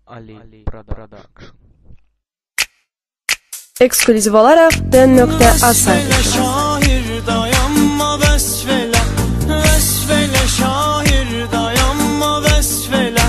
Ali Production. Eksklüziv olaraq den.az sayfasında. Şahir dayanma vesvele, vesvele şahir dayanma vesvele.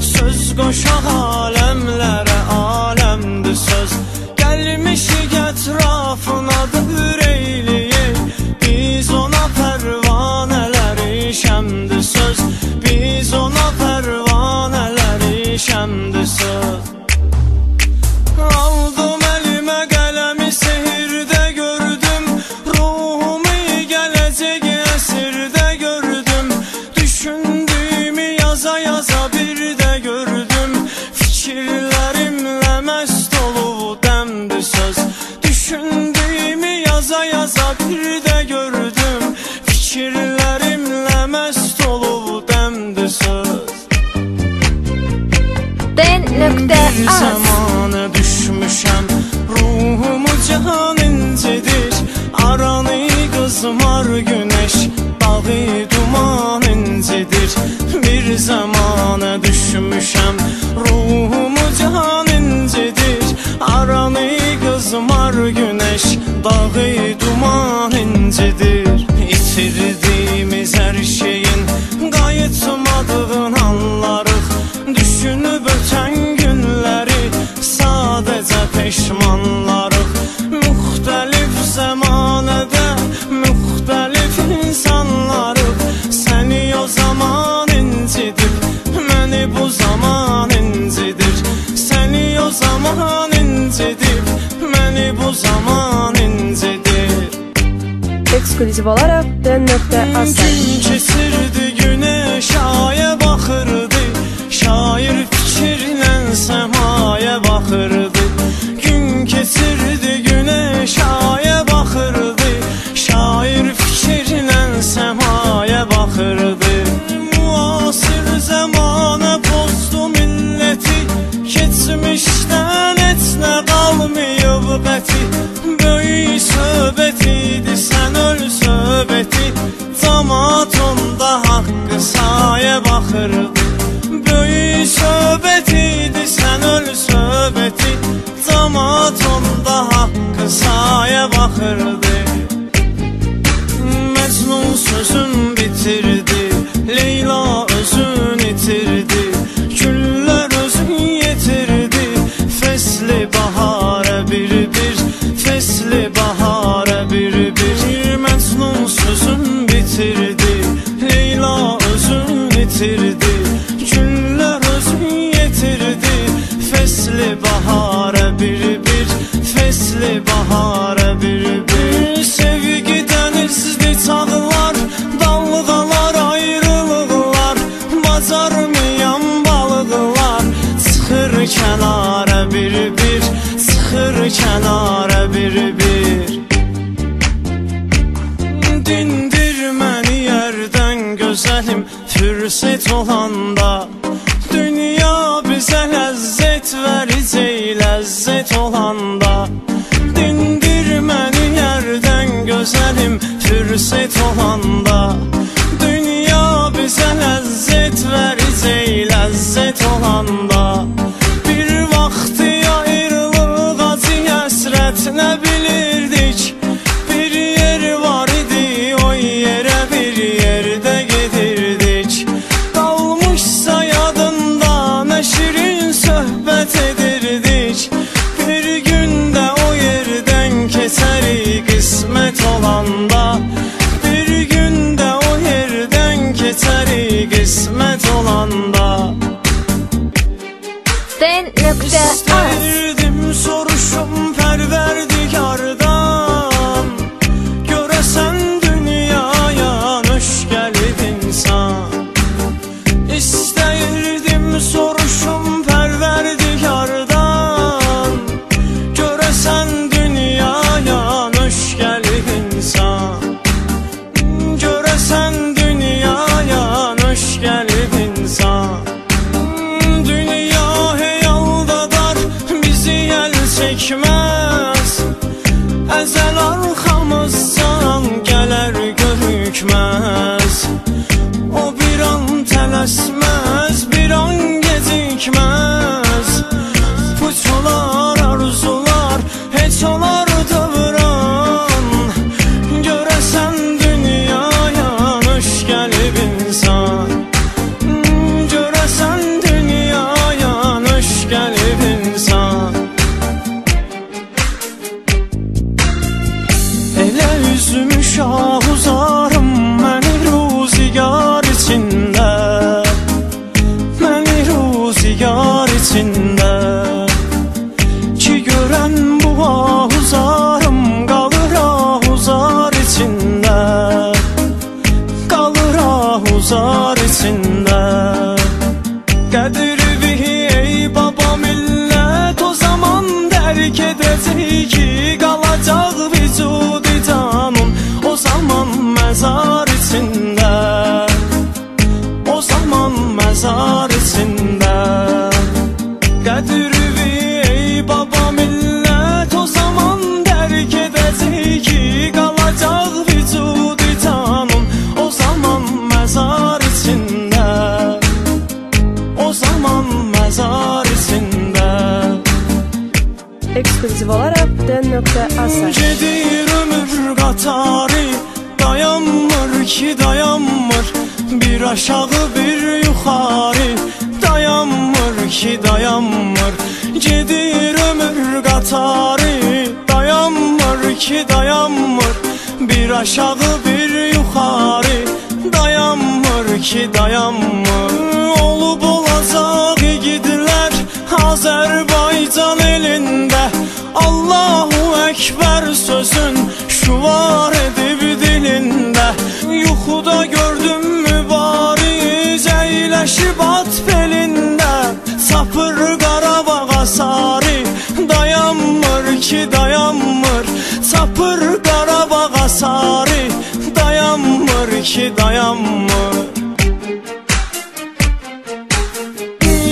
Söz koşaq alemlere, alemdir söz. Gelmişik etrafınadır eyleyik, biz ona pervaneleri şemdir söz. Biz ona pervaneleri şemdir söz. Aldım elime kalemi sehirde gördüm, ruhumu gelecek esirde gördüm. Düşündüğümü yaza yaza bir de gördüm, fikirlerimle mest olup demdi söz. Düşündüğümü yaza yaza bir de gördüm, fikirlerimle mest olup demdi söz. Den.az Zamana düşmüşəm, ruhumu can incidir. Aranı qızmar güneş, dağı duman incidir. Bir zamana düşmüşəm, ruhumu can incidir. Aranı qızmar güneş, dağı duman incidir. İtirdiğimiz her şeyin qayıtmadığın anlarıq. Düşünüb ötən günləri sadəcə peşmanlarıq. Müxtəlif zəmanədə müxtəlif insanlarıq. Səni o zaman incidib, məni bu zaman incidir. Səni o zaman incidib, məni bu zaman incidir. Eksklüziv olaraq den.az sayfasında. Gün keçirdi güneş aya baxırdı, şair fikirlə səmaya baxırdı. Gün keçirdi güneş aya baxırdı, şair fikirlə səmaya baxırdı. Müasir zəmanə pozdu milləti, keçmişdən heç nə qalmayıb qəti. Böyük söhbət idi, sən öl söhbəti, camaat onda haqqı saya baxırdı. Böyük söhbət idi, sən öl söhbəti, camaat onda haqqı saya baxırdı. Məcnun sözün bitirdi, Leyla özün itirdi, güllər özün yetirdi. Fesli bahara bir-bir, fesli bahara bir-bir. Məcnun sözün bitirdi, Leyla özün itirdi, güllər özün yetirdi. Fesli bahara bir-bir, fesli bahara bir-bir. Sevgi dənizli çağlar, dalğalar ayrılıqlar, bacarmayan balıqlar çıxır kənara bir-bir, çıxır kənara bir-bir. Dindir məni yerdən gözəlim, fürsət olanda. Dünya bizə ləzzət verəcək, ləzzət olanda. Dindir məni yerdən gözəlim, fürsət olanda. Dünya bizə ləzzət verəcək, ləzzət olanda. Bir vaxtı ayrılıq acı həsrət nə bilirdik. Bir yer var idi, o yerə bir yerdə gedirdik. Qalmışsa yadında nə şirin söhbət edirdik. Bir gündə o yerdən keçərik qismət olanda. Bir gündə o yerdən keçərik qismət olanda. Den.az İstəyirdim soruşum Pərverdigardan, görəsən dünyaya nuş gəlib insan. İstəyirdim soruşum Pərverdigardan, görəsən dünyaya nuş gəlib insan. Görəsən dünyaya nuş gəlib insan. Dünya hey aldadar, yadigar içində. Ki görən bu ahuzarım qalır ahuzar içində, qalır ahuzar içində. Qədri ey baba millət o zaman dərk edəcək ki, qalacaq vücudi canım o zaman məzar içində, o zaman məzar içində. Qədri ey baba millət o zaman dərk edəcək ki, qalacaq vücudi canım o zaman məzar içində, o zaman məzar içində. Ekskluziv olaraq D.Asar. Gedir ömür qatarı, dayanmır ki dayanmır, bir aşağı bir yuxarı, dayanmır ki dayanmır. Gedir ömür qatarı, dayanmır ki dayanmır, bir aşağı bir yuxarı, dayanmır ki dayanmır. Olub olacaq igidlər Azərbaycan elində, Allahu Ekber sözün şuvar edib dilində. Yuxuda gördüm mübariz əyləşib at belində, sapır Qarabağa sarı, dayanmır ki dayanmır, sapır Qarabağa sarı, dayanmır ki dayanmır.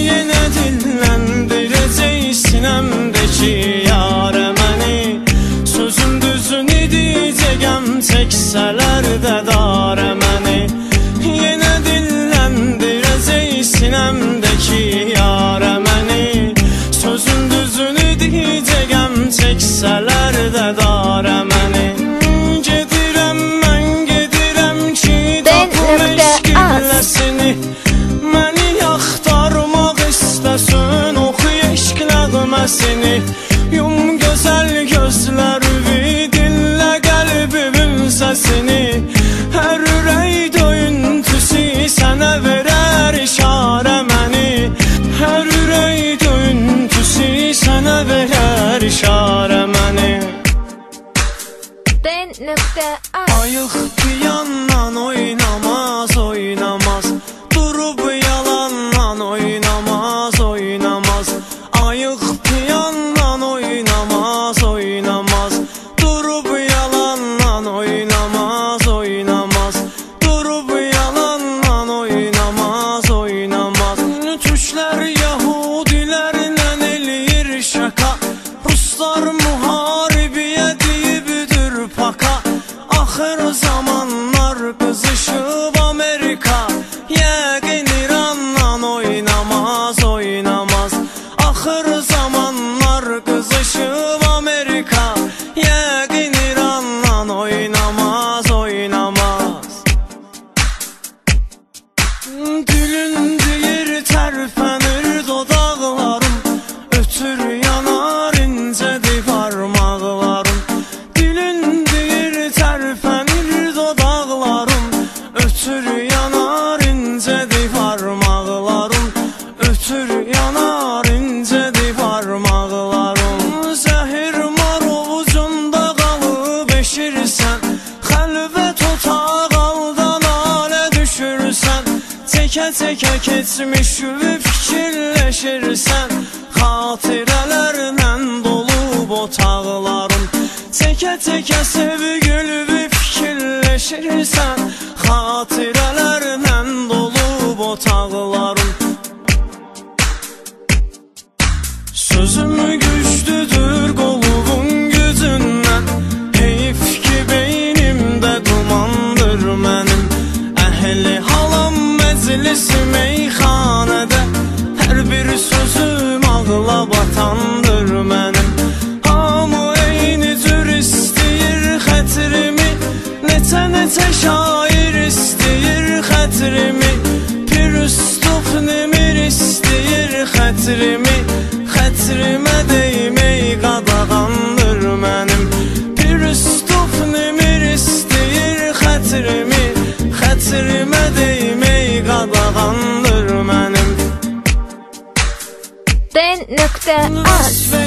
Yenə dilləndirəcək sinəmdəki yarə məni, sözüm düzünü deyəcəyəm çəksələr də darə məni. Yenə dilləndirəcək sinəmdəki yarə məni, sözüm düzünü deyəcəyəm çəksələr də darə məni. Gedirəm mən gedirəm ki tapım eşq illəsini, məni yaxtarmaq istəsin oxu eşq nəğməsini. Yum gözəl gözlərimi, dinlə qəlbimin səsini, hər ürək döyüntüsü sənə verər işarə məni, hər ürək döyüntüsü sənə verər işarə məni. D.Asar. Ayıq bir yandan oynamaz oynamaz, durub yalandan oynamaz oynamaz. Ayıq bir yandan oynamaz oynamaz, durub yalandan oynamaz oynamaz, durub yalandan oynamaz oynamaz. Türklər Yahudilərlə eləyir şaka, Ruslar müharibiyə deyibdir paka. Axır zamanlar qızışıb Amerika, yəqin İranla oynamaz oynamaz. Axır zamanlar qızışıb Amerika, yəqin İranla oynamaz oynamaz. Dilin deyir tərpənir dodaqlarım, ötür yanar incədir parmaqlarım. Dilin deyir tərpənir dodaqlarım, ötür yanar incədir parmaqlarım, ötür yanar incədir parmaqlarım. Zəhir mar ovucunda qalıb eşirsən, xəlvət otaq aldan alə düşürsən, çəkə-çəkə keçmişi fikirləşirsən, xatirələrlə dolub otaqlarım. Çəkə-çəkə sevgilvi fikirləşirsən, xatirələrlə dolub otaqlarım. Sözüm güclüdür qolubun gücündən, heyf ki beynimdə dumandır mənim. Əhli halam məclisi meyxanədə, hər bir sözüm ağla batandır mənim. Hamı eyni cür istəyir xətrimi, neçə şair istəyir xətrimi, Pir Üstuf Nemir istəyir xətrimi, xətrimə deymək qadağandır mənim. Pir Üstuf Nemir istəyir xətrimi, xətrimə deymək qadağandır mənim. D.az